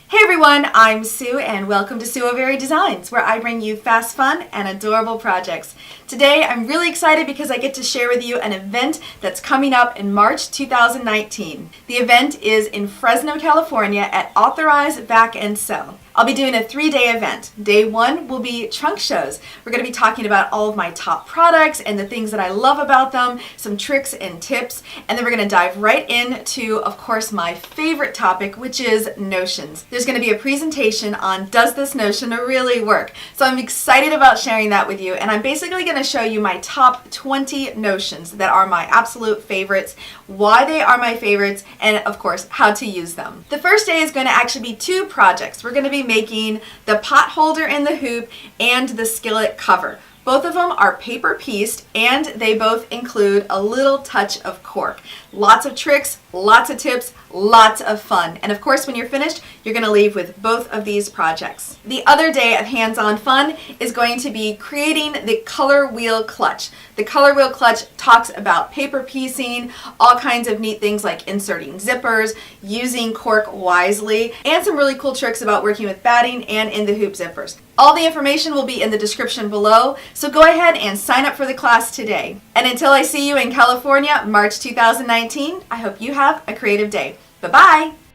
Hey everyone, I'm Sue and welcome to Sue Very Designs, where I bring you fast fun and adorable projects. Today I'm really excited because I get to share with you an event that's coming up in March 2019. The event is in Fresno, California at Authorized Back and Sew. I'll be doing a 3-day event. Day 1 will be trunk shows. We're going to be talking about all of my top products and the things that I love about them, some tricks and tips, and then we're going to dive right into, of course, my favorite topic, which is notions. There's going to be a presentation on does this notion really work? So I'm excited about sharing that with you, and I'm basically going to show you my top 20 notions that are my absolute favorites, why they are my favorites, and of course, how to use them. The first day is going to actually be 2 projects. We're going to be making the pot holder in the hoop and the skillet cover. Both of them are paper pieced and they both include a little touch of cork. Lots of tricks, lots of tips, lots of fun. And of course, when you're finished, you're going to leave with both of these projects. The other day of hands-on fun is going to be creating the color wheel clutch. The color wheel clutch talks about paper piecing, all kinds of neat things like inserting zippers, using cork wisely, and some really cool tricks about working with batting and in the hoop zippers. All the information will be in the description below, so go ahead and sign up for the class today. And until I see you in California, March 2019, I hope you have a creative day. Bye-bye!